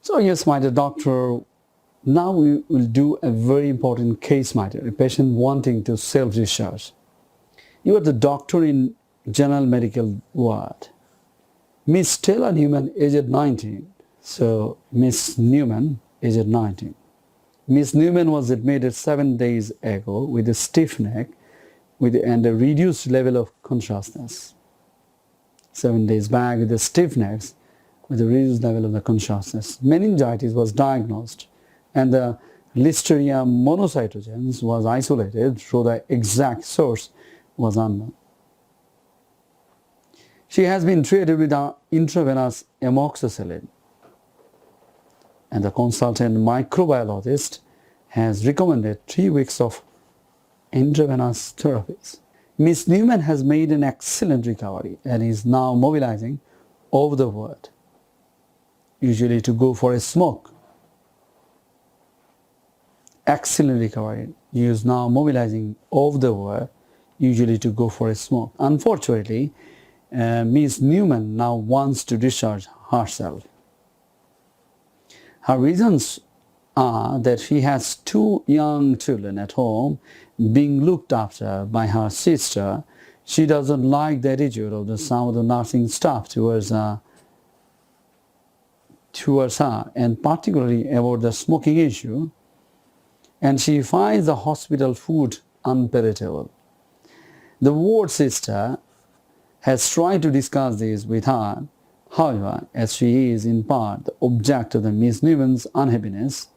So yes, my dear doctor, now we will do a very important case, my dear, a patient wanting to self-discharge. You are the doctor in general medical ward. Miss Stella Newman, aged 19. So Miss Newman, aged 19. Miss Newman was admitted 7 days ago with a stiff neck and a reduced level of consciousness. 7 days back with a stiff neck with a reduced level of the consciousness. Meningitis was diagnosed and the Listeria monocytogenes was isolated, though the exact source was unknown. She has been treated with intravenous amoxicillin, and the consultant microbiologist has recommended 3 weeks of intravenous therapies. Miss Newman has made an excellent recovery and is now mobilizing over the ward, usually to go for a smoke. Excellent recovery. He is now mobilizing over the ward, usually to go for a smoke. Unfortunately, Miss Newman now wants to discharge herself. Her reasons are that she has 2 young children at home being looked after by her sister. She doesn't like the attitude of some of the nursing staff towards her, and particularly about the smoking issue, and she finds the hospital food unpalatable. The ward sister has tried to discuss this with her. However, as she is in part the object of the Miss Newman's unhappiness,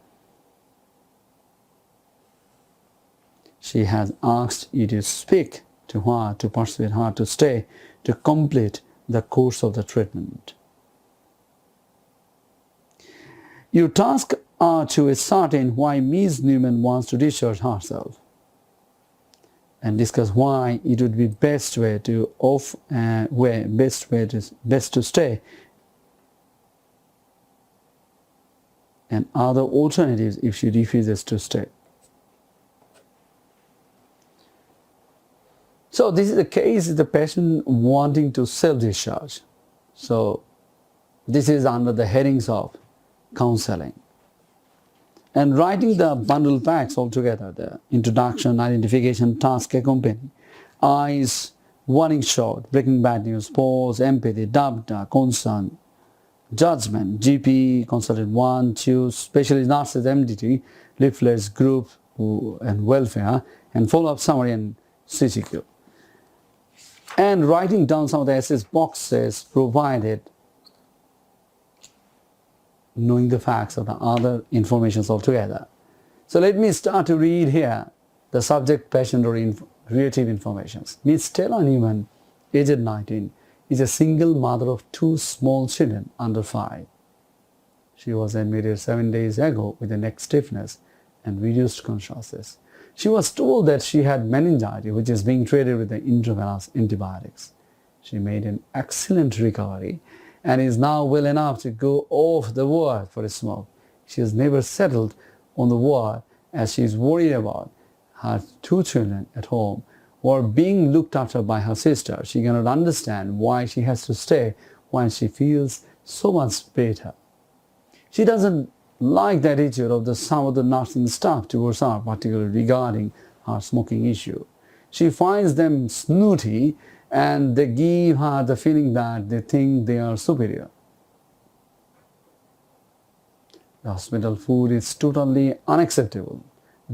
she has asked you to speak to her to persuade her to stay to complete the course of the treatment. Your task are to ascertain why Miss Newman wants to discharge herself and discuss why it would be best to stay and other alternatives if she refuses to stay. So this is the case of the patient wanting to self-discharge. So this is under the headings of counseling. And writing the bundle packs altogether, the introduction, identification, task accompanying, eyes, warning shot, breaking bad news, pause, empathy, doubt, concern, judgment, GP, consultant 1, choose, specialist nurses, MDT, leaflets, group and welfare, and follow-up summary and CCQ. And writing down some of the SS boxes provided, knowing the facts of the other informations altogether. So let me start to read here the subject, patient or relative informations. Miss Stella Newman, aged 19, is a single mother of 2 small children under 5. She was admitted 7 days ago with a neck stiffness and reduced consciousness. She was told that she had meningitis, which is being treated with the intravenous antibiotics. She made an excellent recovery and is now well enough to go off the ward for a smoke. She has never settled on the ward as she is worried about her 2 children at home who are being looked after by her sister. She cannot understand why she has to stay when she feels so much better. She doesn't like the attitude of some of the nursing staff towards her, particularly regarding her smoking issue. She finds them snooty and they give her the feeling that they think they are superior. The hospital food is totally unacceptable,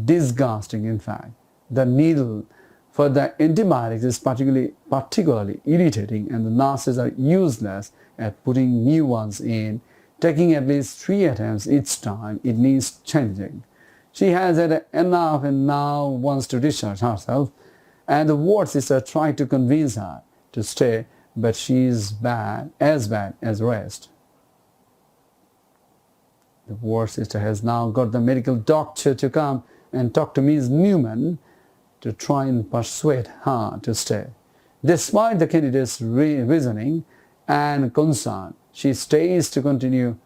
disgusting in fact. The needle for the antibiotics is particularly irritating, and the nurses are useless at putting new ones in, taking at least 3 attempts each time. It needs changing. She has had enough and now wants to discharge herself, and the ward sister tried to convince her to stay, but she is bad as the rest. The ward sister has now got the medical doctor to come and talk to Ms. Newman to try and persuade her to stay. Despite the candidate's reasoning and concern, she stays to continue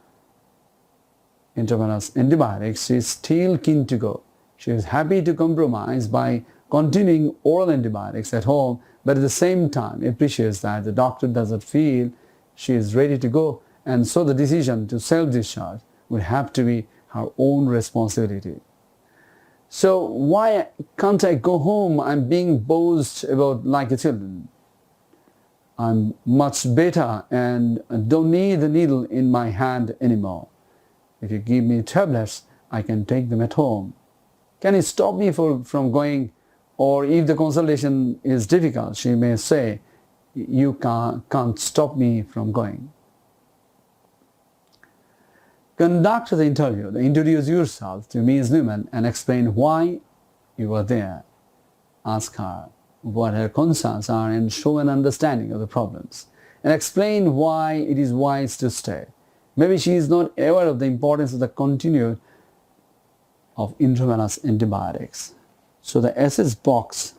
intravenous antibiotics. She is still keen to go. She is happy to compromise by continuing oral antibiotics at home, but at the same time appreciates that the doctor doesn't feel she is ready to go, and so the decision to self-discharge would have to be her own responsibility. So why can't I go home? I'm being bossed about like a child. I'm much better and don't need the needle in my hand anymore. If you give me tablets, I can take them at home. Can you stop me from going? Or if the consultation is difficult, she may say, you can't stop me from going. Conduct the interview. Introduce yourself to Ms. Newman and explain why you are there. Ask her what her concerns are and show an understanding of the problems. And explain why it is wise to stay. Maybe she is not aware of the importance of the continuum of intravenous antibiotics. So the SS box,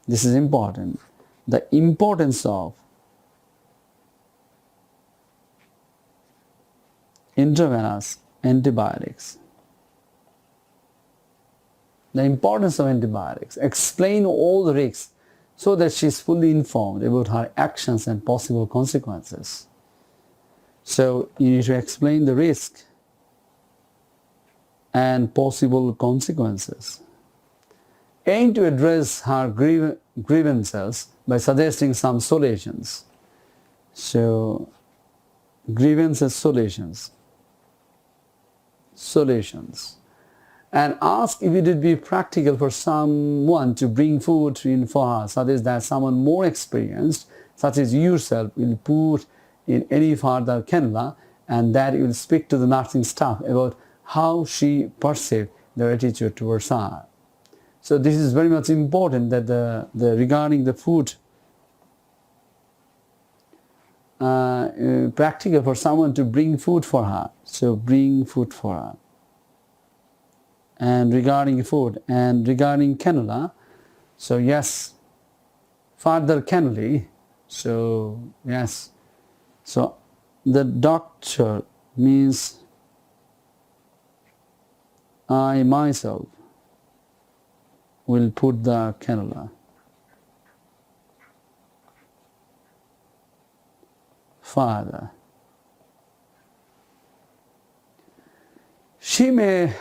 this is important. The importance of intravenous antibiotics. The importance of antibiotics. Explain all the risks so that she is fully informed about her actions and possible consequences. So you need to explain the risk and possible consequences. Aim to address her grievances by suggesting some solutions. So grievances, solutions. And ask if it would be practical for someone to bring food in for her, such as that someone more experienced, such as yourself, will put in any further cannula, and that you will speak to the nursing staff about how she perceived their attitude towards her. So this is very much important, that regarding the food, practical for someone to bring food for her. So bring food for her. And regarding food and regarding cannula, so yes, further cannulae, so yes, so the doctor means I myself will put the cannula. Further. She may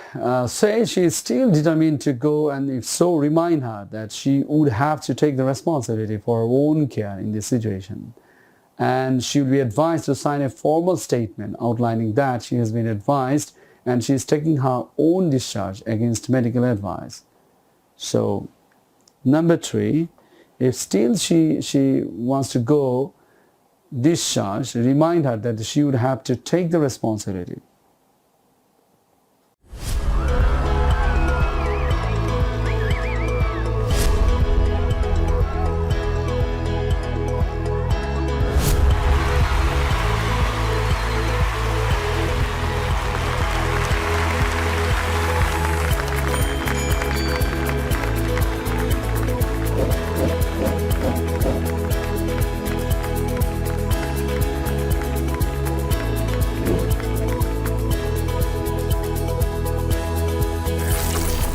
say she is still determined to go, and if so, remind her that she would have to take the responsibility for her own care in this situation. And she will be advised to sign a formal statement outlining that she has been advised and she is taking her own discharge against medical advice. So, number 3, if still she wants to go discharge, remind her that she would have to take the responsibility.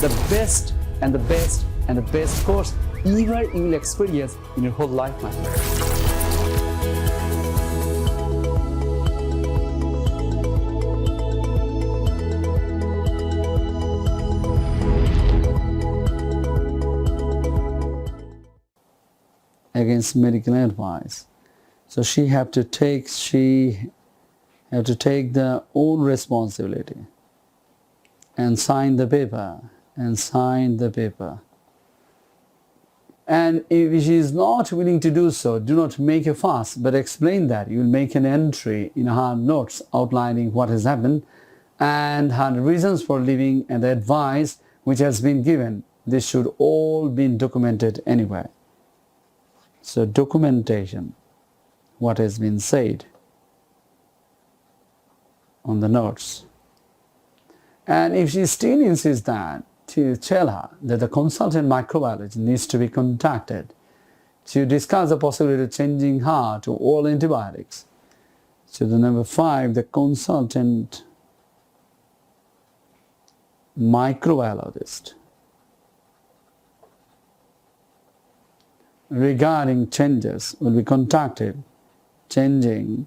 The best and the best and the best course ever you will experience in your whole life, my friend. Against medical advice. So she have to take the own responsibility and sign the paper. And if she is not willing to do so, do not make a fuss, but explain that. You will make an entry in her notes outlining what has happened and her reasons for leaving and the advice which has been given. This should all be documented anyway. So documentation, what has been said on the notes. And if she still insists that, to tell her that the consultant microbiologist needs to be contacted to discuss the possibility of changing her to oral antibiotics. So the number 5, the consultant microbiologist regarding changes will be contacted, changing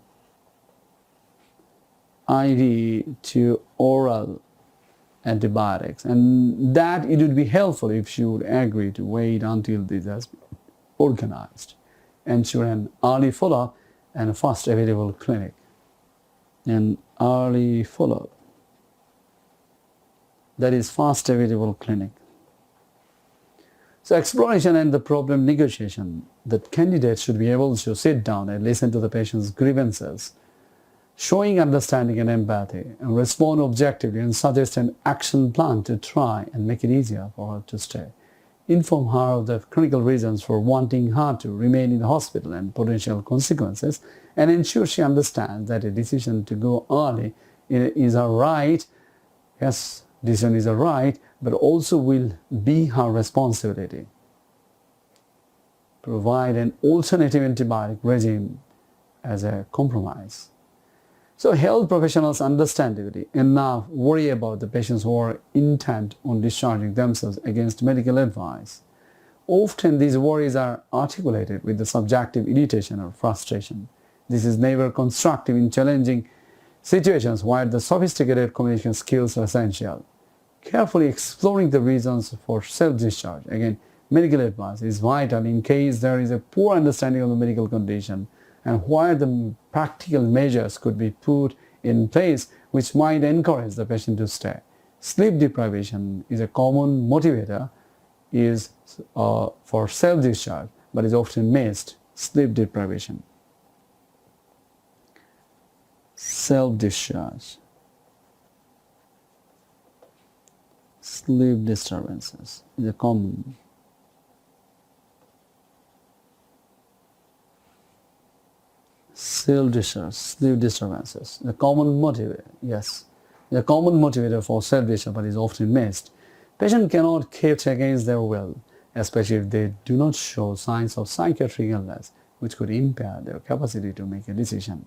IV to oral antibiotics, and that it would be helpful if she would agree to wait until this has been organized, ensure an early follow-up and a fast available clinic. An early follow-up, that is fast available clinic. So exploration and the problem negotiation, the candidate should be able to sit down and listen to the patient's grievances, showing understanding and empathy, and respond objectively and suggest an action plan to try and make it easier for her to stay. Inform her of the clinical reasons for wanting her to remain in the hospital and potential consequences, and ensure she understands that a decision to go early is her right. Yes, decision is a right, but also will be her responsibility. Provide an alternative antibiotic regime as a compromise. So health professionals understandably enough worry about the patients who are intent on discharging themselves against medical advice. Often these worries are articulated with the subjective irritation or frustration. This is never constructive in challenging situations where the sophisticated communication skills are essential. Carefully exploring the reasons for self-discharge, again, medical advice is vital in case there is a poor understanding of the medical condition and where the practical measures could be put in place which might encourage the patient to stay. Sleep deprivation is a common motivator for self-discharge, but is often missed. Sleep deprivation. Self-discharge. Sleep disturbances is a common. Self-discharge, sleep disturbances, the common motivator, yes, the common motivator for self-discharge, but is often missed. Patients cannot quit against their will, especially if they do not show signs of psychiatric illness, which could impair their capacity to make a decision.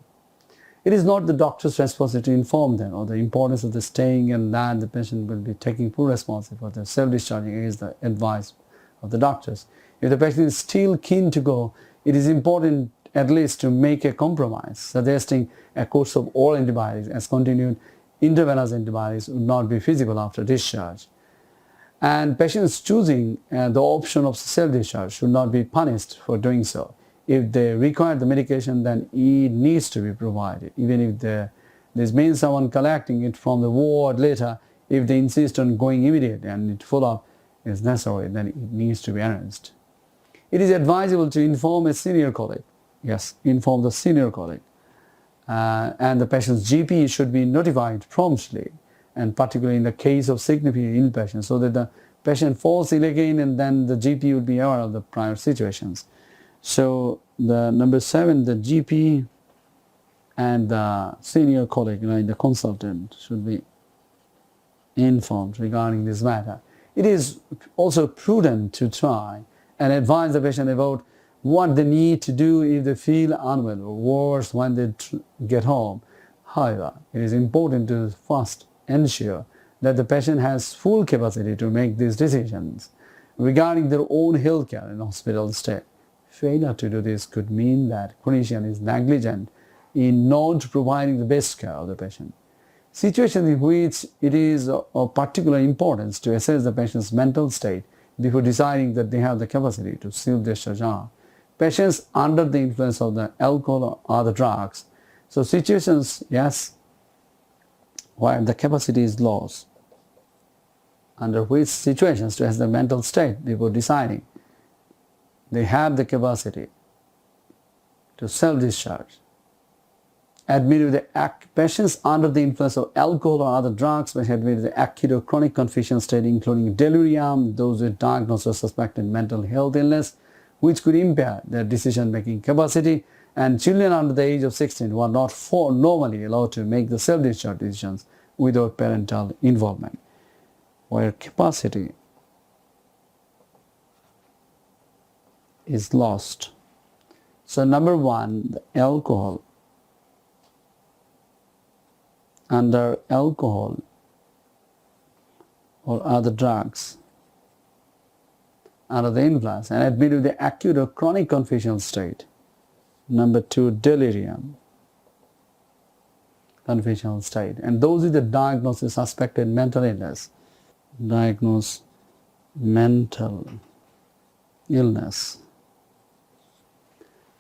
It is not the doctor's responsibility to inform them of the importance of the staying, and that the patient will be taking full responsibility for their self-discharging against the advice of the doctors. If the patient is still keen to go, it is important at least to make a compromise, suggesting a course of oral antibiotics as continued intravenous antibiotics would not be feasible after discharge. And patients choosing the option of self-discharge should not be punished for doing so. If they require the medication, then it needs to be provided. Even if this means someone collecting it from the ward later, if they insist on going immediately and follow-up is necessary, then it needs to be arranged. It is advisable to inform a senior colleague. Yes, inform the senior colleague. And the patient's GP should be notified promptly, and particularly in the case of significant ill patients, so that the patient falls ill again and then the GP would be aware of the prior situations. So the number 7, the GP and the senior colleague, the consultant, should be informed regarding this matter. It is also prudent to try and advise the patient about what they need to do if they feel unwell, or worse when they get home. However, it is important to first ensure that the patient has full capacity to make these decisions regarding their own health care and hospital stay. Failure to do this could mean that clinician is negligent in not providing the best care of the patient. Situations in which it is of particular importance to assess the patient's mental state before deciding that they have the capacity to self-discharge are patients under the influence of the alcohol or other drugs. So situations, yes, where the capacity is lost, under which situations to assess the mental state before deciding they have the capacity to self-discharge. Admitted with the patients under the influence of alcohol or other drugs may admit the acute or chronic confusion state, including delirium, those with diagnosed or suspected mental health illness, which could impair their decision-making capacity, and children under the age of 16 who are not normally allowed to make the self-discharge decisions without parental involvement, where capacity is lost. So number 1, the alcohol. Under alcohol or other drugs, under the influence, and admitted with the acute or chronic confusion state. Number 2, delirium. confessional state. And those with the diagnosis suspected mental illness, diagnose mental illness,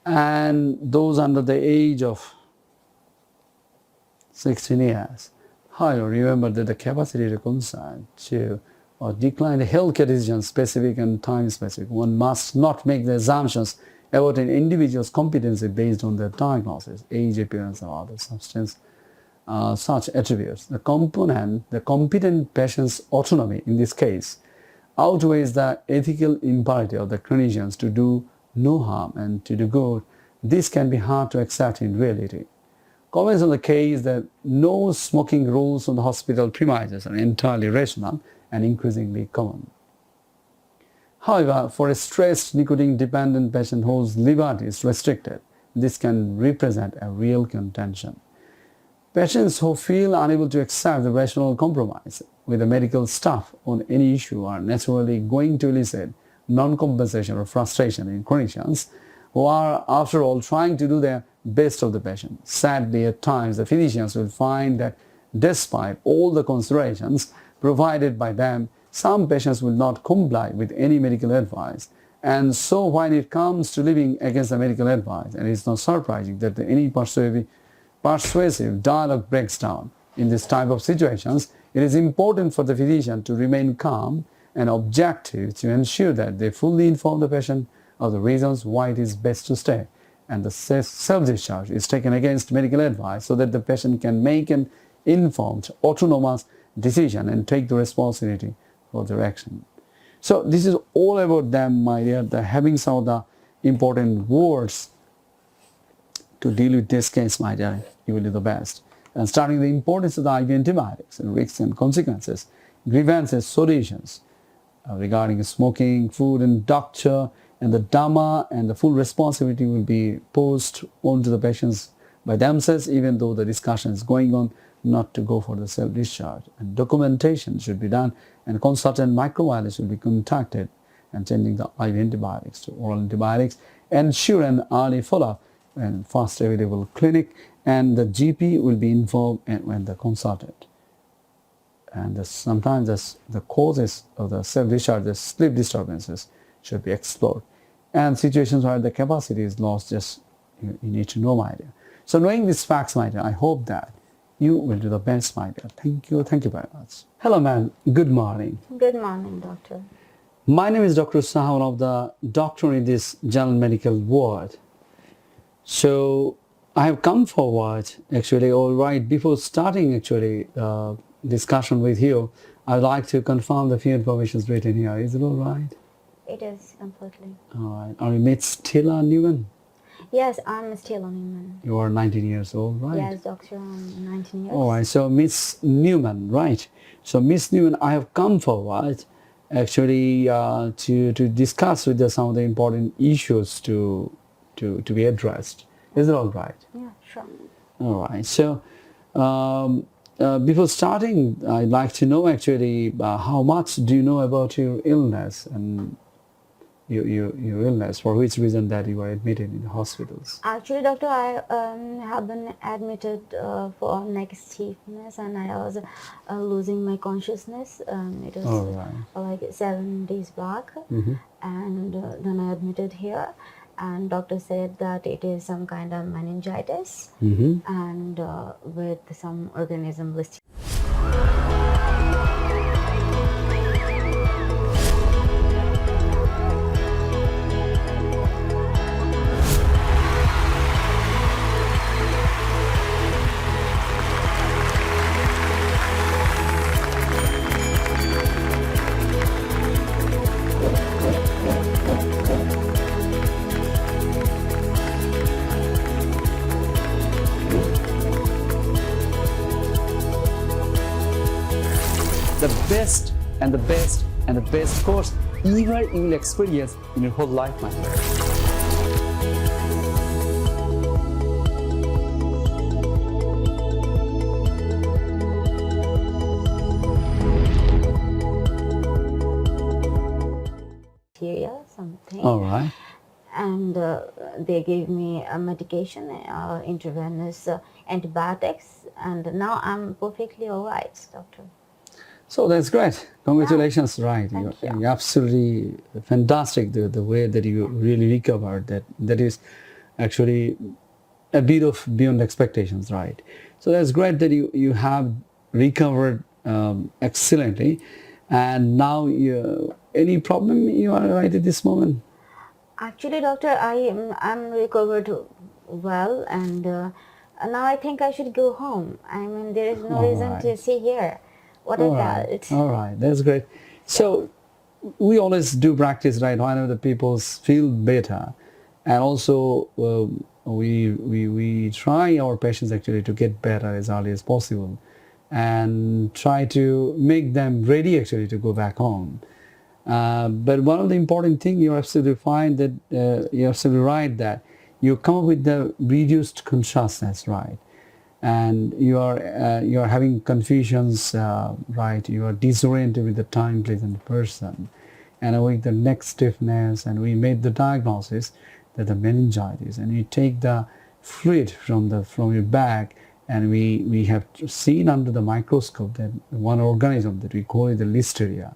and those under the age of 16 years. However, remember that the capacity to consent to or decline the healthcare decisions, specific and time specific. One must not make the assumptions about an individual's competency based on their diagnosis, age, appearance, or other substance, such attributes. The competent patient's autonomy in this case outweighs the ethical imperative of the clinicians to do no harm and to do good. This can be hard to accept in reality. Comments on the case that no smoking rules on the hospital premises are entirely rational and increasingly common. However, for a stressed nicotine-dependent patient whose liberty is restricted, this can represent a real contention. Patients who feel unable to accept the rational compromise with the medical staff on any issue are naturally going to elicit non-compensation or frustration in clinicians who are, after all, trying to do their best of the patient. Sadly, at times, the physicians will find that despite all the considerations provided by them, some patients will not comply with any medical advice. And so when it comes to living against the medical advice, and it's not surprising that any persuasive dialogue breaks down. In this type of situations, it is important for the physician to remain calm and objective to ensure that they fully inform the patient of the reasons why it is best to stay, and the self-discharge is taken against medical advice so that the patient can make an informed, autonomous decision and take the responsibility for their action. So this is all about them, my dear, having some of the important words to deal with this case, my dear. You will do the best. And starting the importance of the IV antibiotics and risks and consequences, grievances, solutions regarding smoking, food, and doctor, and the Dhamma, and the full responsibility will be posed onto the patients by themselves, even though the discussion is going on not to go for the self-discharge. And documentation should be done, and consultant microbiologist will be contacted, and changing the IV antibiotics to oral antibiotics. Ensure an early follow-up and fast available clinic, and the GP will be informed when the consulted. And sometimes the causes of the self-discharge, the sleep disturbances, should be explored. And situations where the capacity is lost, just you need to know, my dear. So knowing these facts, my dear, I hope that you will do the best, my dear. Thank you very much. Hello, ma'am. Good morning. Good morning, doctor. My name is Dr. Saha, one of the doctor in this general medical ward. So I have come forward, actually, all right, before starting actually discussion with you, I'd like to confirm the few information written here. Is it all right? It is completely. All right. Are you Miss Stella Newman? Yes, I'm still Newman. You are 19 years old, right? Yes, doctor, I'm 19 years. All right. So Miss Newman, right? So Miss Newman, I have come forward actually to discuss with you some of the important issues to be addressed. Is it all right? Yeah, sure. All right. So before starting, I'd like to know actually how much do you know about your illness and your illness, for which reason that you were admitted in the hospitals? Actually, doctor, I have been admitted for neck stiffness, and I was losing my consciousness. It was like 7 days back, and then I admitted here. And doctor said that it is some kind of meningitis and with some organism listing. The best and the best and the best course ever you will experience in your whole life, my friend. Here, something. All right. and they gave me a medication, intravenous antibiotics, and now I'm perfectly all right, doctor. So that's great. Congratulations, right? Thank you. You're absolutely fantastic, the way that you really recovered. That is actually a bit of beyond expectations, right? So that's great that you have recovered excellently. And now, any problem you are right at this moment? Actually, doctor, I'm recovered well, and now I think I should go home. I mean, there is no All reason right. to stay here. What I All right. felt. All right. That's great. So we always do practice, right? Whenever the people feel better, and also we try our patients actually to get better as early as possible, and try to make them ready actually to go back home. But one of the important things, you're absolutely fine that you're absolutely right that you come up with the reduced consciousness, right? And you are having confusions, right? You are disoriented with the time, place, and person, and with the neck stiffness. And we made the diagnosis that the meningitis, and we take the fluid from your back, and we have seen under the microscope that one organism that we call it the Listeria.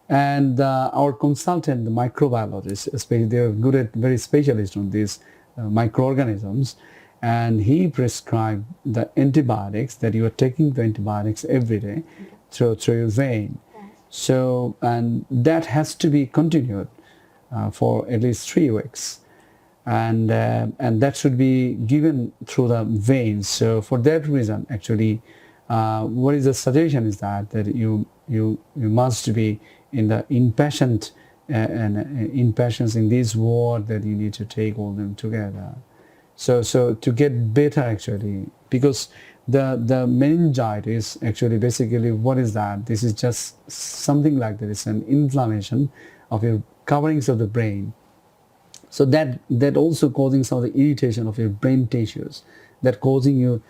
And our consultant, the microbiologist, especially they are good at very specialist on these microorganisms, and he prescribed the antibiotics that you are taking the antibiotics every day through your vein. Yes. So, and that has to be continued for at least 3 weeks, and that should be given through the veins. So for that reason, actually, what is the suggestion is that you must be in the inpatient inpatients in this ward, that you need to take all them together. So to get better actually, because the meningitis actually basically what is that? This is just something like that. It's an inflammation of your coverings of the brain. So that also causing some of the irritation of your brain tissues, that causing your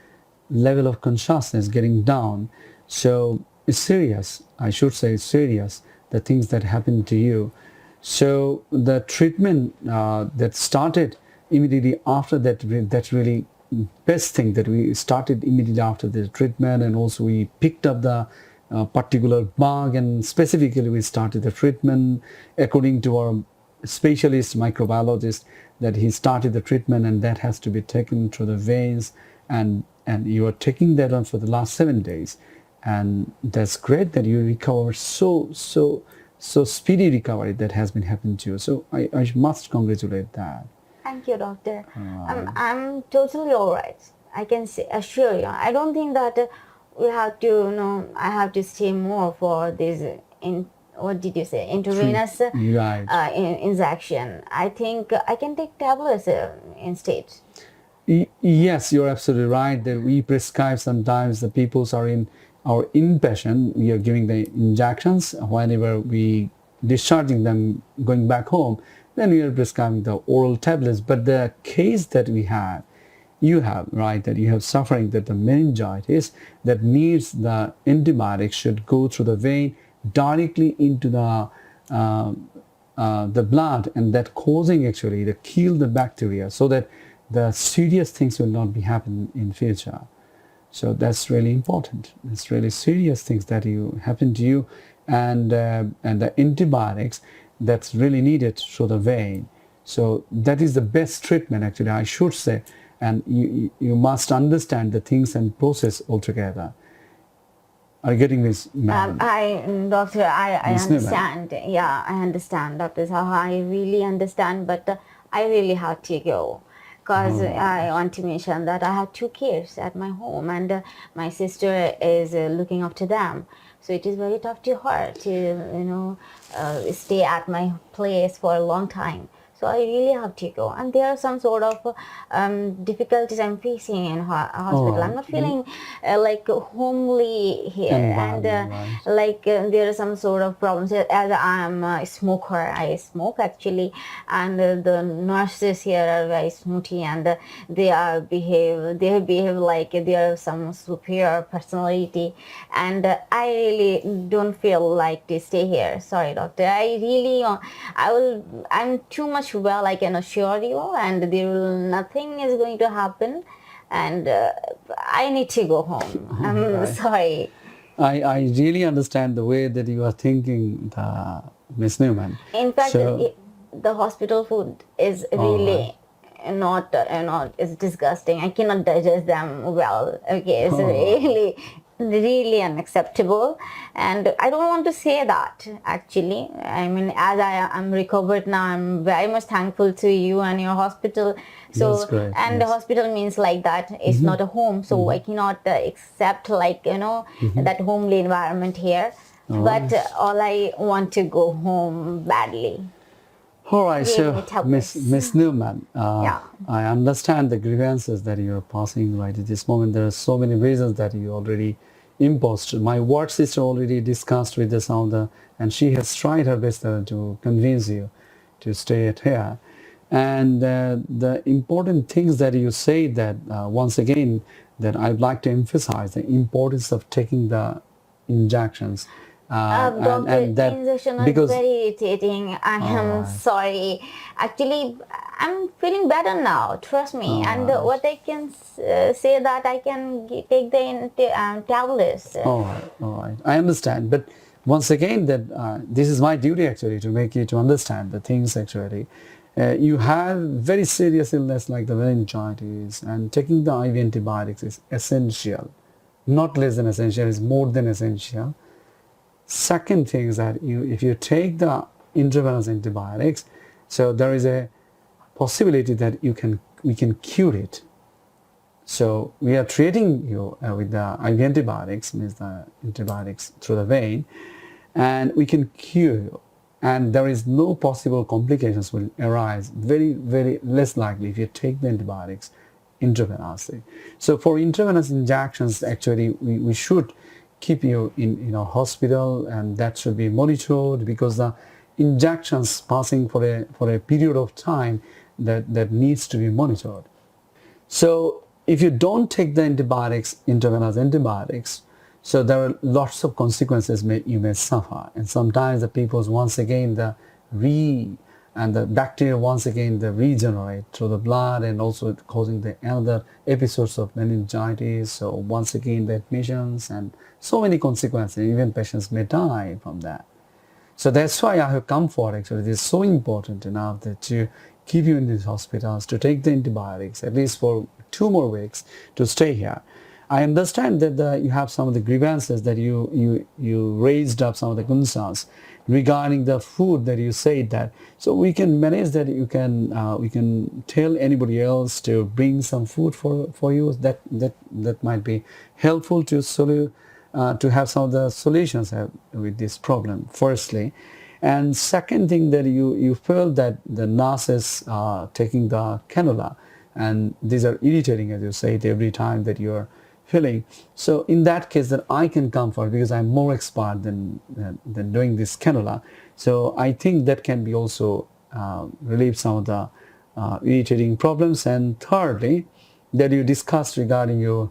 level of consciousness getting down. So it's serious. I should say it's serious, the things that happen to you. So the treatment that started immediately after that's really best thing that we started immediately after the treatment, and also we picked up the particular bug, and specifically we started the treatment according to our specialist microbiologist, that he started the treatment, and that has to be taken through the veins, and you are taking that on for the last 7 days, and that's great that you recover so speedy recovery that has been happening to you. So I must congratulate that. Thank you, doctor. I'm totally all right. I can assure you. I don't think that we have to, I have to stay more for this, what did you say, intravenous right. injection. I think I can take tablets instead. Yes, you're absolutely right that we prescribe sometimes the people are in our inpatient, we are giving the injections. Whenever we discharging them going back home, then we are prescribing the oral tablets. But the case that you have, right, that you have suffering that the meningitis that needs the antibiotics should go through the vein directly into the blood, and that causing actually to kill the bacteria, so that the serious things will not be happening in future. So that's really important. It's really serious things that happen to you, and the antibiotics that's really needed through the vein. So that is the best treatment actually, I should say, and you must understand the things and process altogether. Are you getting this, ma'am? Doctor, I understand. Yeah, I understand, Doctor. I really understand, but I really have to go. Because I want to mention that I have 2 kids at my home, and my sister is looking after them. So it is very tough to her to, stay at my place for a long time. So I really have to go. And there are some sort of difficulties I'm facing in hospital. I'm not feeling like homely here. And there are some sort of problems. As I'm a smoker, I smoke actually. And the nurses here are very snooty, and they behave like they are some superior personality. And I really don't feel like to stay here. Sorry, doctor. I'm too much much well, I can assure you, and nothing is going to happen, and I need to go home. I'm Right. sorry. I really understand the way that you are thinking, Miss Newman. In fact, So, the hospital food is all really not, it's disgusting. I cannot digest them well. Okay, it's right. really unacceptable, and I don't want to say that actually. I mean, as I am recovered now, I'm very much thankful to you and your hospital. That's So, great. and the Yes. hospital means like that. It's not a home, so I cannot accept like that homely environment here. All But right. all I want to go home badly. All right, Really so helpless. Miss Newman, Yeah. I understand the grievances that you are passing right at this moment. There are so many reasons that you already imposed. My ward sister already discussed with the sounder, and she has tried her best to convince you to stay at here. And the important things that you say that once again that I'd like to emphasize the importance of taking the injections Doctor, and that injection are because very irritating. I all am right. sorry. Actually, I'm feeling better now. Trust me. All And right. what I can say that I can take the tablets. All right. I understand, but once again, that this is my duty actually to make you to understand the things actually. You have very serious illness like the meningitis, and taking the IV antibiotics is essential, not less than essential, is more than essential. Second thing is that if you take the intravenous antibiotics, so there is a possibility that we can cure it. So we are treating you with the IV antibiotics, means the antibiotics through the vein, and we can cure you. And there is no possible complications will arise, very, very less likely if you take the antibiotics intravenously. So for intravenous injections, actually, we should keep you in a hospital, and that should be monitored because the injections passing for a period of time that needs to be monitored. So if you don't take the antibiotics, intravenous antibiotics, so there are lots of consequences you may suffer. And sometimes the people once again the bacteria once again they regenerate through the blood, and also causing the another episodes of meningitis. So once again the admissions and so many consequences. Even patients may die from that. So that's why I have come for actually. It is so important enough that to keep you in these hospitals, to take the antibiotics at least for 2 more weeks to stay here. I understand that you have some of the grievances that you raised up, some of the concerns regarding the food that you said that. So we can manage that. We can tell anybody else to bring some food for you. That might be helpful to have some of the solutions with this problem, firstly. And second thing that you feel that the nurses are taking the cannula, and these are irritating, as you said, every time that you're feeling. So in that case that I can comfort because I'm more expert than doing this cannula. So I think that can be also relieve some of the irritating problems. And thirdly, that you discussed regarding your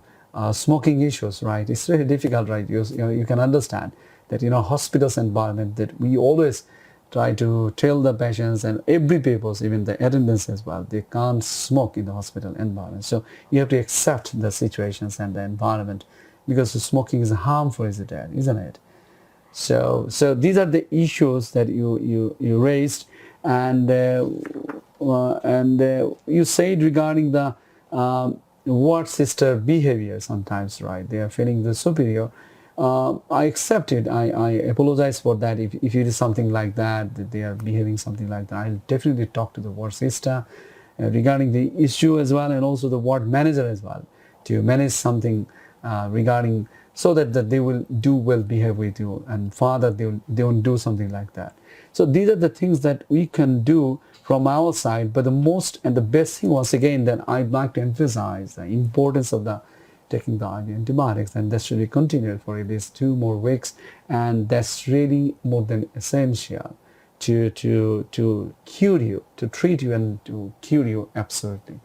smoking issues, right? It's very difficult, right? You can understand that hospitals environment that we always try to tell the patients and every people, even the attendants as well, they can't smoke in the hospital environment. So you have to accept the situations and the environment because smoking is harmful, isn't it? So these are the issues that you raised, and you said regarding the ward sister behavior sometimes, right? They are feeling the superior. I accept it. I apologize for that. If it is something like that they are behaving something like that, I'll definitely talk to the ward sister regarding the issue as well, and also the ward manager as well, to manage something regarding, so that they will behave with you, and further they won't do something like that. So these are the things that we can do from our side. But the most and the best thing, once again, that I'd like to emphasize the importance of the taking the IV antibiotics, and that should be continued for at least 2 more weeks, and that's really more than essential to cure you, to treat you and to cure you absolutely.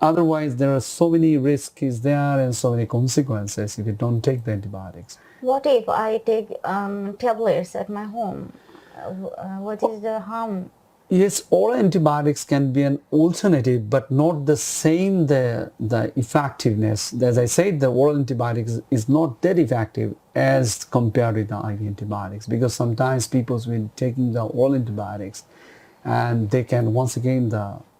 Otherwise, there are so many risks there and so many consequences if you don't take the antibiotics. What if I take tablets at my home? What is the harm? Yes, oral antibiotics can be an alternative, but not the same the effectiveness. As I said, the oral antibiotics is not that effective as compared with the IV antibiotics, because sometimes people will taking the oral antibiotics and they can once again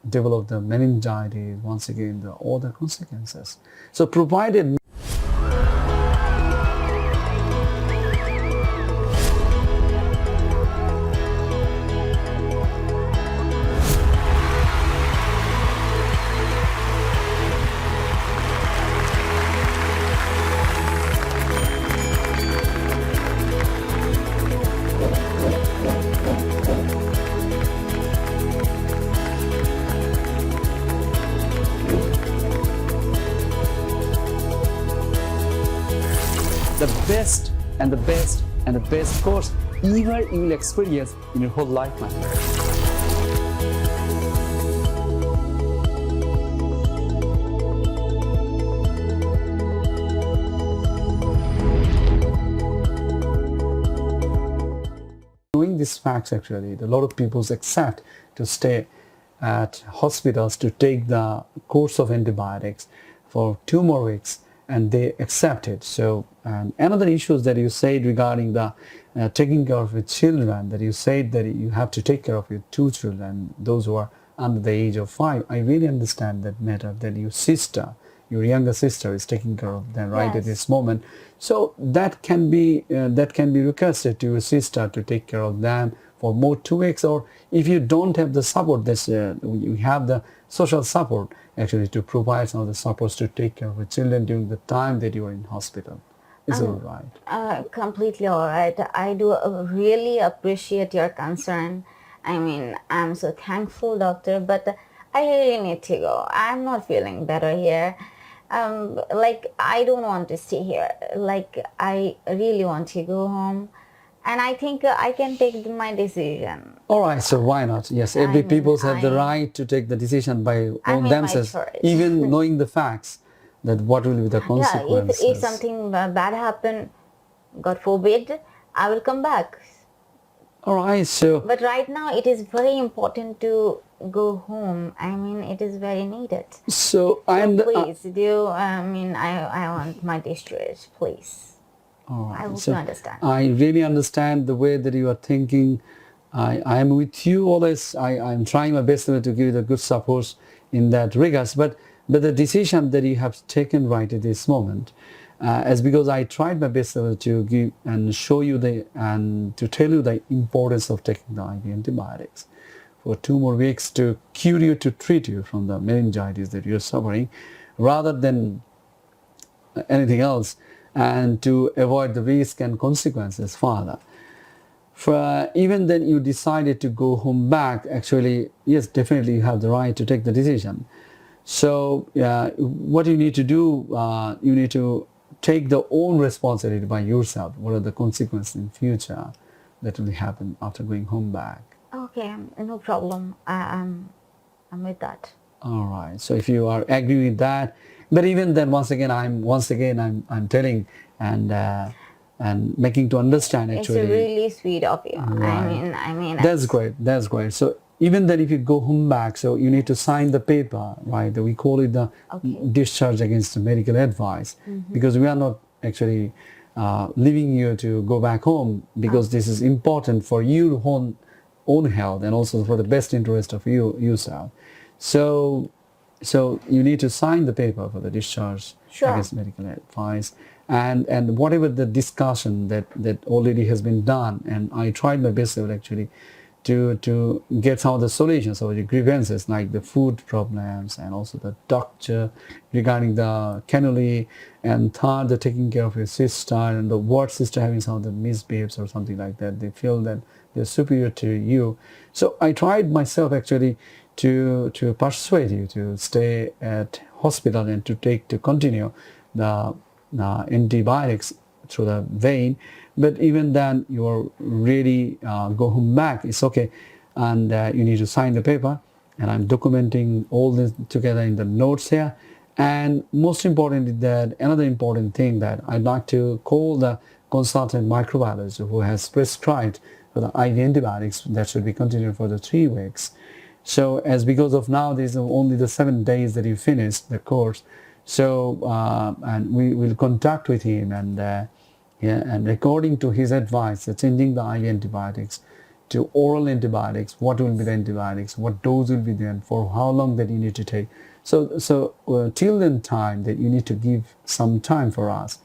develop the meningitis, once again the other consequences. So provided the best and the best and the best course ever you will experience in your whole lifetime. Knowing these facts, actually, a lot of people accept to stay at hospitals to take the course of antibiotics for 2 more weeks, and they accept it. So, and another issue that you said regarding the taking care of your children, that you said that you have to take care of your 2 children, those who are under the age of 5. I really understand that matter, that your sister, your younger sister, is taking care of them right at this moment. So that can be requested to your sister to take care of them for more 2 weeks, or if you don't have the support, this you have the social support actually to provide some of the supports to take care of the children during the time that you are in hospital. Is it all right? Completely all right. I do really appreciate your concern. I mean, I'm so thankful, doctor, but I really need to go. I'm not feeling better here. Like, I don't want to stay here. Like, I really want to go home. And I think I can take my decision. All right, so why not? Yes, every people have the right to take the decision by themselves, even knowing the facts that what will be the consequences. Yeah, if something bad happen, God forbid, I will come back. All right, so... But right now, it is very important to go home. I mean, it is very needed. So please, I want my discharge, please. All right. I hope you understand. I really understand the way that you are thinking. I am with you always. I'm trying my best to give you the good support in that regards. But the decision that you have taken right at this moment, as because I tried my best to give and show you and to tell you the importance of taking the IV antibiotics for 2 more weeks to cure you, to treat you from the meningitis that you're suffering, rather than anything else, and to avoid the risk and consequences further. Even then you decided to go home back, actually, yes, definitely you have the right to take the decision. So what you need to do, you need to take the own responsibility by yourself. What are the consequences in future that will happen after going home back? Okay, no problem. I'm with that. All right. So if you are agree with that, but even then, once again, I'm telling and making to understand. Actually, it's really sweet of you. Right. I mean. That's great. That's great. So even then, if you go home back, so you need to sign the paper, right? We call it the discharge against the medical advice, because we are not actually leaving you to go back home, because this is important for your own health and also for the best interest of yourself. So you need to sign the paper for the discharge against medical advice, and whatever the discussion that already has been done, and I tried my best actually to get some of the solutions of the grievances, like the food problems and also the doctor regarding the cannula, and third, the taking care of your sister, and the ward sister having some of the misbehaves or something like that. They feel that they're superior to you. So I tried myself actually to persuade you to stay at hospital and to continue the antibiotics through the vein. But even then, you are really go home back, it's okay, and you need to sign the paper, and I'm documenting all this together in the notes here. And most importantly, that another important thing that I'd like to call the consultant microbiologist who has prescribed for the IV antibiotics that should be continued for the 3 weeks. So as because of now there's only the 7 days that he finished the course, so and we will contact with him, and and according to his advice, changing the IV antibiotics to oral antibiotics, what will be the antibiotics, what dose will be there, for how long that you need to take. So till then time that you need to give some time for us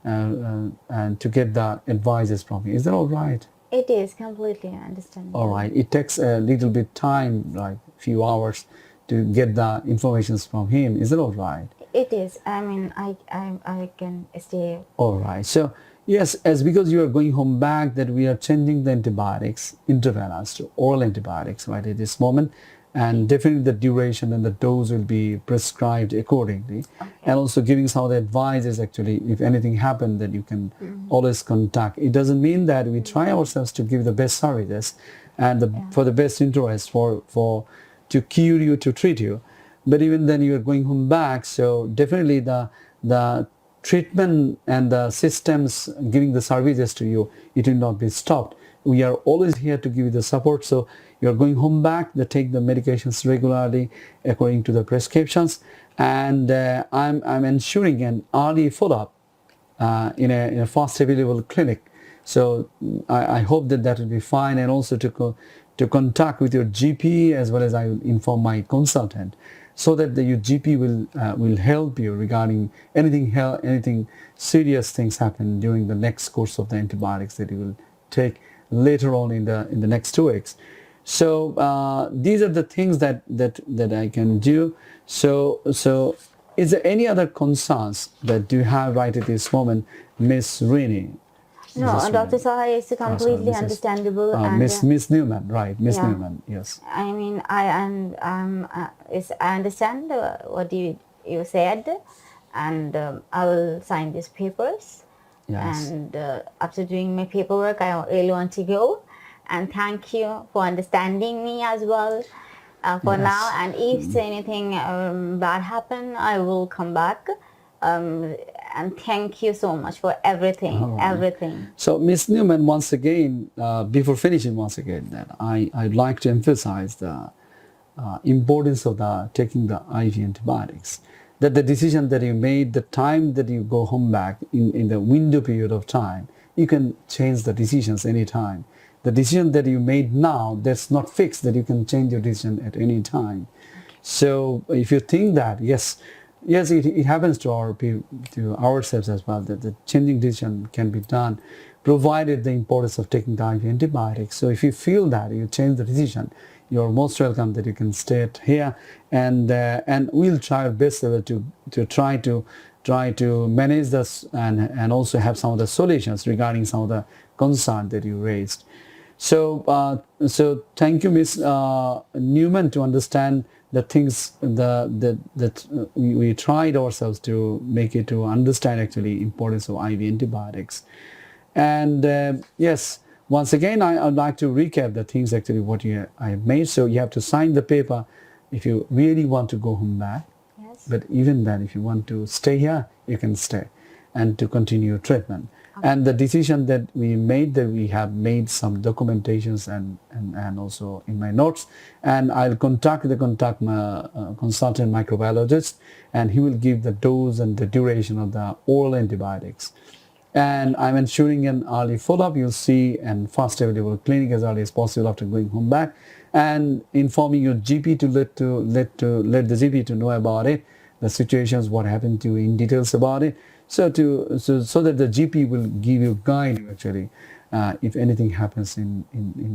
and to get the advices from him. Is that all right? It is completely understandable. All right. It takes a little bit time, like few hours, to get the information from him. Is that all right? It is. I mean, I can stay. All right. So yes, as because you are going home back, that we are changing the antibiotics intravenous to oral antibiotics right at this moment, and definitely the duration and the dose will be prescribed accordingly. Okay. And also giving some of the advices, actually, if anything happened, that you can always contact. It doesn't mean that we try ourselves to give the best services and for the best interest for to cure you, to treat you. But even then you are going home back, so definitely the treatment and the systems giving the services to you, it will not be stopped. We are always here to give you the support. So you are going home back, they take the medications regularly according to the prescriptions, and I'm ensuring an early follow-up in a fast available clinic. So I hope that will be fine, and also to contact with your GP, as well as I will inform my consultant, so that your GP will help you regarding anything serious things happen during the next course of the antibiotics that you will take later on in the next 2 weeks. So these are the things that I can do. So is there any other concerns that you have right at this moment, Miss Rini? No, Dr. Saha, is completely understandable. And Miss Newman, right? Miss yeah. Newman, yes. I mean, I understand what you said, and I will sign these papers. Yes. And after doing my paperwork, I really want to go. And thank you for understanding me as well for now. And if anything bad happen, I will come back. And thank you so much for everything, everything. So, Ms. Newman, once again, before finishing once again, that I'd like to emphasize the importance of taking the IV antibiotics. That the decision that you made, the time that you go home back, in the window period of time, you can change the decisions anytime. The decision that you made now, that's not fixed, that you can change your decision at any time. So if you think that, yes, it happens to ourselves as well, that the changing decision can be done, provided the importance of taking the IV antibiotics. So if you feel that you change the decision, you're most welcome that you can stay here, and we'll try our best to try to manage this and also have some of the solutions regarding some of the concerns that you raised. So thank you, Ms. Newman, to understand the things that we tried ourselves to make it to understand actually importance of IV antibiotics. And yes, once again, I would like to recap the things actually what I have made. So you have to sign the paper if you really want to go home back. Yes. But even then, if you want to stay here, you can stay and to continue treatment. Okay. And the decision that we made, that we have made some documentations and also in my notes, and I'll contact my consultant microbiologist, and he will give the dose and the duration of the oral antibiotics. And I'm ensuring an early follow-up. You'll see and fast available clinic as early as possible after going home back, and informing your GP to let the GP to know about it, the situations, what happened to you in details about it, so that the GP will give you guide actually if anything happens in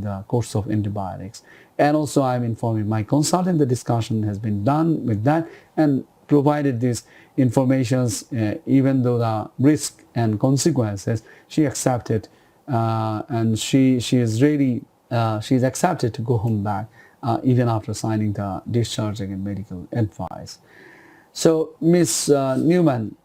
the course of antibiotics. And also I'm informing my consultant the discussion has been done with that, and provided these informations, even though the risk and consequences, she accepted, and she is really she's accepted to go home back even after signing the discharging and medical advice. So, Ms. Newman,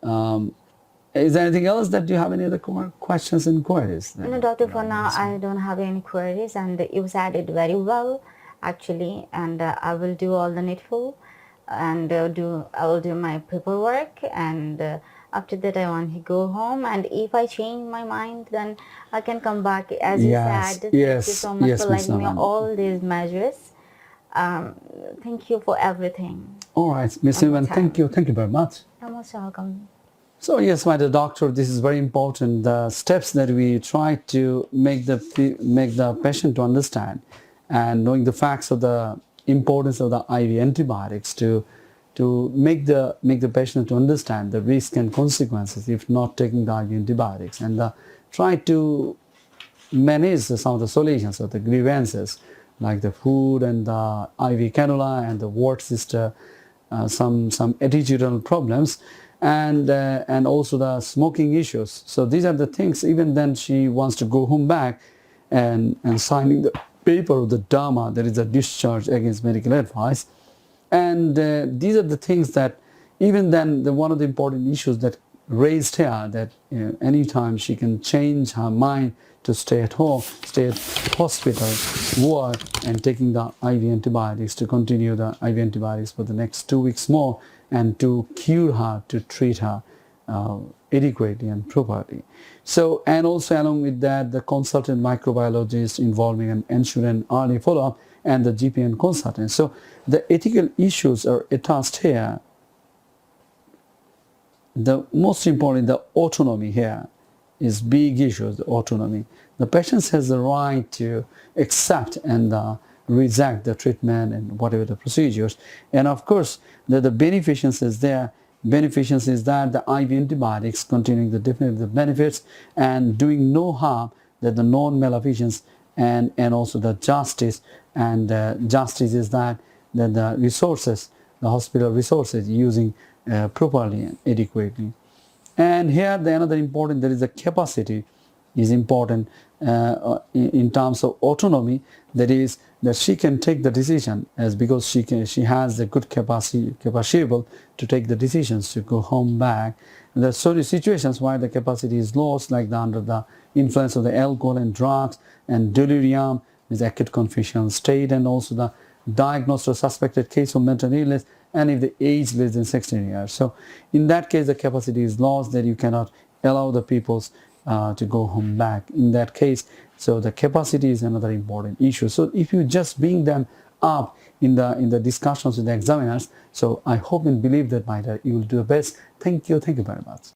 is there anything else that you have any other questions and queries? No, doctor, for now I don't have any queries, and you said it very well actually, and I will do all the needful, and I will do my paperwork, and After that, I want to go home, and if I change my mind, then I can come back. As you said, thank you so much for letting me all these measures. Thank you for everything. All right, Ms. Ivan, thank you very much. You're most welcome. So yes, my dear doctor, this is very important. The steps that we try to make the patient to understand, and knowing the facts of the importance of the IV antibiotics to make the patient to understand the risk and consequences if not taking the IV antibiotics, and try to manage some of the solutions of the grievances like the food and the IV cannula and the ward sister, some attitudinal problems, and also the smoking issues. So these are the things. Even then she wants to go home back and signing the paper of the DAMA, that is a discharge against medical advice. And these are the things that even then one of the important issues that raised here, that anytime she can change her mind to stay at home, stay at hospital, ward, and taking the IV antibiotics, to continue the IV antibiotics for the next 2 weeks more, and to cure her, to treat her adequately and properly. So, and also along with that, the consultant microbiologist involving an ensuring early follow-up, and the GPN consultant. So the ethical issues are attached here. The most important, the autonomy here is big issues, the autonomy. The patient has the right to accept and reject the treatment and whatever the procedures. And of course, the beneficence is there. Beneficence is that the IV antibiotics containing the definitive benefits and doing no harm, that the non-malafeasance, and also the justice. And justice is that the resources, the hospital resources, using properly and adequately. And here the another important, there is a capacity is important in terms of autonomy, that is that she can take the decision, as because she has the good capacity to take the decisions to go home back. There are situations where the capacity is lost, like under the influence of the alcohol and drugs and delirium, is acute confusion state, and also the diagnosed or suspected case of mental illness, and if the age less than 16 years. So in that case, the capacity is lost, that you cannot allow the people to go home back in that case. So the capacity is another important issue. So if you just bring them up in the discussions with the examiners, so I hope and believe that, my dear, you will do the best. Thank you very much.